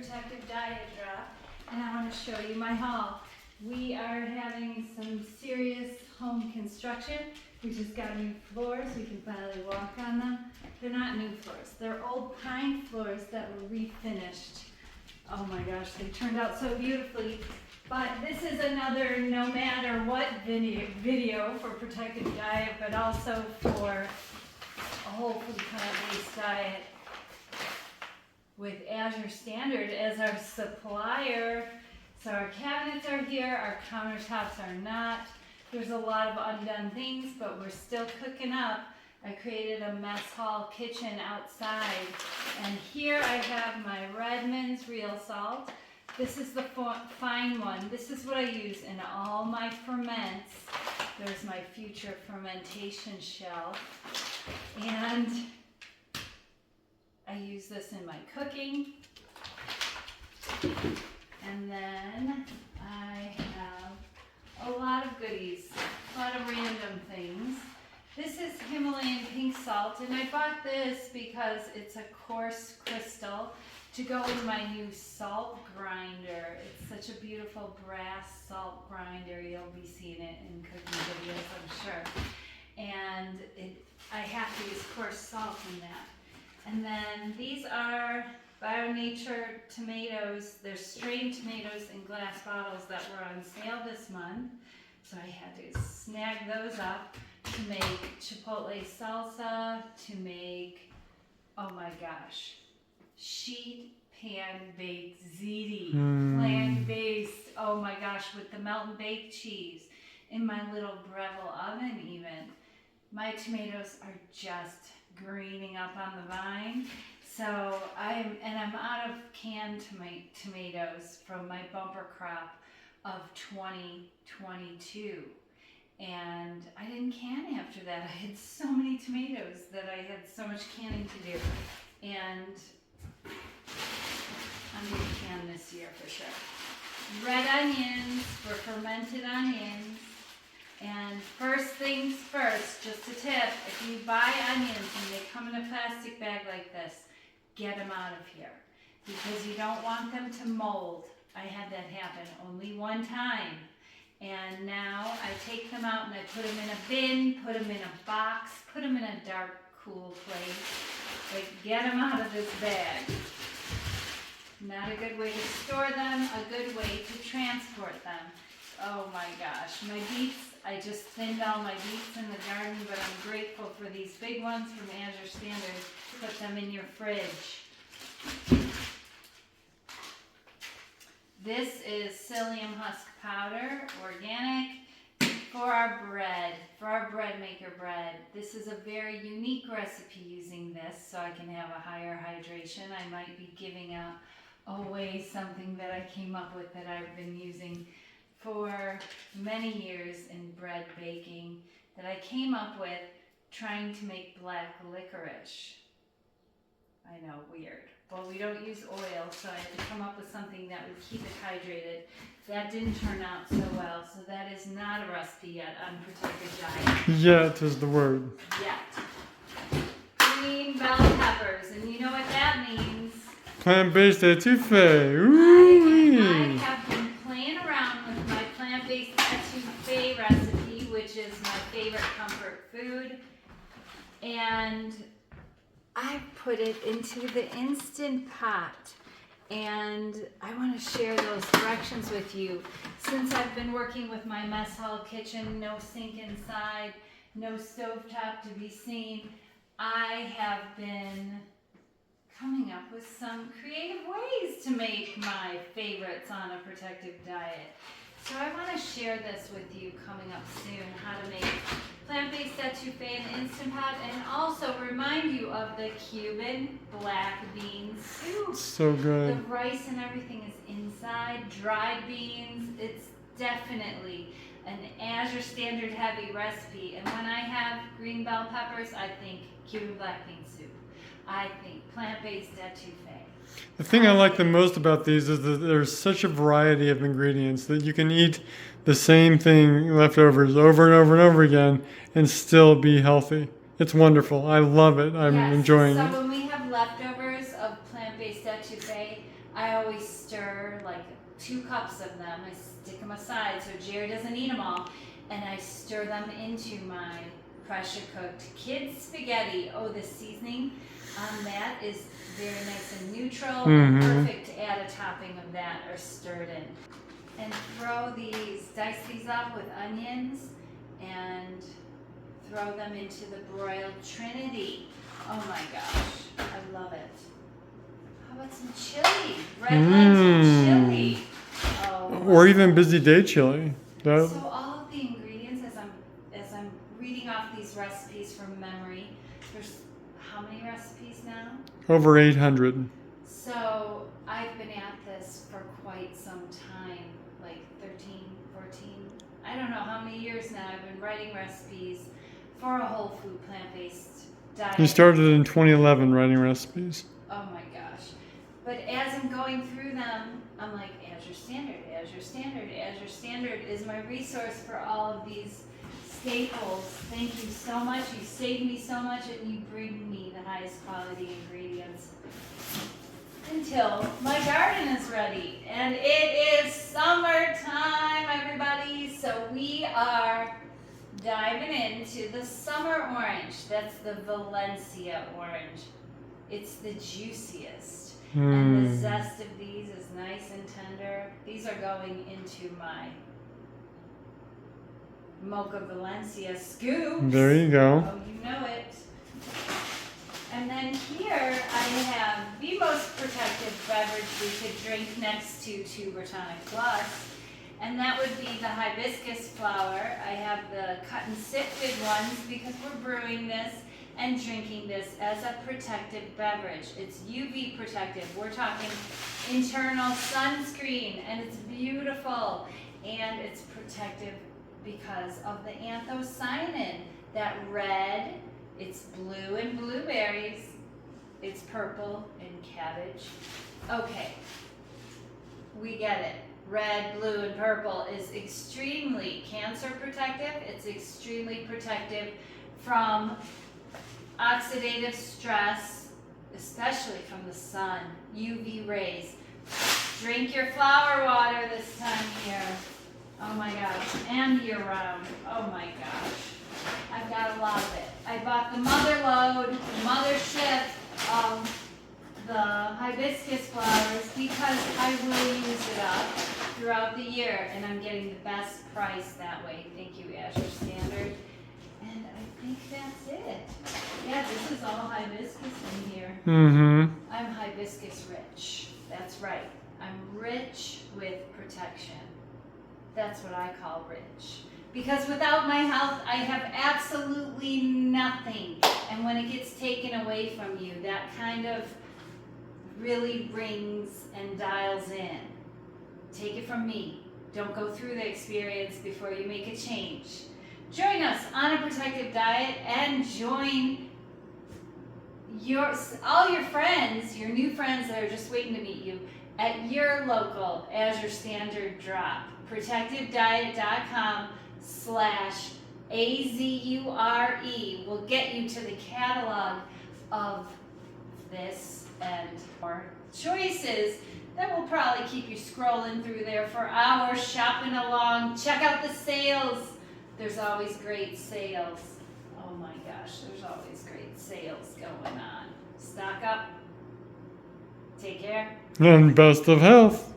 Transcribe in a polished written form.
Protective Diet Drop, and I want to show you my haul. We are having some serious home construction. We just got new floors. We can finally walk on them. They're not new floors. They're old pine floors that were refinished. Oh my gosh, they turned out so beautifully. But this is another no matter what video for Protective Diet, but also for a whole food plant-based diet with Azure Standard as our supplier. So our cabinets are here, our countertops are not. There's a lot of undone things, but we're still cooking up. I created a mess hall kitchen outside. And here I have my Redmond's real salt. This is the fine one. This is what I use in all my ferments. There's my future fermentation shelf. And I use this in my cooking. And then I have a lot of goodies, a lot of random things. This is Himalayan pink salt, and I bought this because it's a coarse crystal to go in my new salt grinder. It's such a beautiful brass salt grinder. You'll be seeing it in cooking videos, I'm sure. And I have to use coarse salt in that. And then these are Bio Nature tomatoes. They're strained tomatoes in glass bottles that were on sale this month. So I had to snag those up to make chipotle salsa, to make, oh my gosh, sheet pan baked ziti, plant-based, oh my gosh, with the melt and baked cheese in my little Breville oven even. My tomatoes are just greening up on the vine. So I'm out of canned tomatoes from my bumper crop of 2022. And I didn't can after that. I had so many tomatoes that I had so much canning to do. And I'm going to can this year for sure. Red onions for fermented onions. And first things first, just a tip, if you buy onions and they come in a plastic bag like this, get them out of here because you don't want them to mold. I had that happen only one time. And now I take them out and I put them in a bin, put them in a box, put them in a dark, cool place. Like, get them out of this bag. Not a good way to store them, a good way to transport them. Oh my gosh, my beets, I just thinned all my beets in the garden, but I'm grateful for these big ones from Azure Standard. Put them in your fridge. This is psyllium husk powder, organic, for our bread maker bread. This is a very unique recipe using this, so I can have a higher hydration. I might be giving away something that I came up with that I've been using for many years in bread baking, that I came up with trying to make black licorice. I know, weird. Well, we don't use oil, so I had to come up with something that would keep it hydrated. That didn't turn out so well, so that is not a recipe yet on Protective Diet. Yet is the word. Yet. Green bell peppers, and you know what that means. Plant-based etouffee. Ooh. I have been playing around with my plant-based etouffee recipe, which is my favorite comfort food, and I put it into the Instant Pot, and I want to share those directions with you. Since I've been working with my mess hall kitchen, no sink inside, no stovetop to be seen, I have been coming up with some creative ways to make my favorites on a Protective Diet. So I want to share this with you coming up soon, how to make plant-based etouffee in the Instant Pot, and also remind you of the Cuban black bean soup. So good. The rice and everything is inside, dried beans. It's definitely an Azure Standard heavy recipe. And when I have green bell peppers, I think Cuban black bean soup. I think plant-based etouffee. The thing I like the most about these is that there's such a variety of ingredients that you can eat the same thing, leftovers, over and over and over again and still be healthy. It's wonderful. I love it. I'm enjoying it. So when we have leftovers of plant-based etouffee, I always stir like 2 cups of them. I stick them aside so Jerry doesn't eat them all. And I stir them into my pressure cooked kids spaghetti. Oh, the seasoning on that is very nice and neutral and perfect to add a topping of that or stirred in. And dice these up with onions and throw them into the broiled trinity. Oh my gosh, I love it. How about some chili? Red lentil chili. Oh, Or even busy day chili. That, so all of the ingredients, as I'm reading off these recipes from memory, there's how many recipes now? over 800. So I've been at this for quite some time, like 13, 14, I don't know how many years now. I've been writing recipes for a whole food plant-based diet. You started in 2011 writing recipes. Oh my gosh. But as I'm going through them, I'm like, Azure Standard, Azure Standard, Azure Standard is my resource for all of these staples. Thank you so much. You saved me so much and you bring me the highest quality ingredients until my garden is ready. And it is summertime, everybody. So we are diving into the summer orange. That's the Valencia orange. It's the juiciest. And the zest of these is nice and tender. These are going into my Mocha Valencia scoops. There you go. Oh, you know it. And then here I have the most protective beverage we could drink next to Tuber Tonic Plus. And that would be the hibiscus flower. I have the cut and sifted ones because we're brewing this and drinking this as a protective beverage. It's UV protective. We're talking internal sunscreen, and it's beautiful. And it's protective because of the anthocyanin. That red, it's blue in blueberries, it's purple in cabbage. Okay, we get it. Red, blue, and purple is extremely cancer protective. It's extremely protective from oxidative stress, especially from the sun, UV rays. Drink your flower water this time of year. Oh my gosh, and year round. Oh my gosh, I've got a lot of it. I bought the mother load, the mothership of the hibiscus flowers because I will use it up throughout the year, and I'm getting the best price that way. Thank you, Azure Standard. And I think that's it. Yeah, this is all hibiscus in here. I'm hibiscus rich. That's right. I'm rich with protection. That's what I call rich. Because without my health, I have absolutely nothing. And when it gets taken away from you, that kind of really rings and dials in. Take it from me. Don't go through the experience before you make a change. Join us on a protective diet and join all your friends, your new friends that are just waiting to meet you at your local Azure Standard drop. ProtectiveDiet.com/AZURE will get you to the catalog of this and more choices that will probably keep you scrolling through there for hours, shopping along. Check out the sales. There's always great sales. Oh my gosh, there's always great sales going on. Stock up. Take care. And best of health.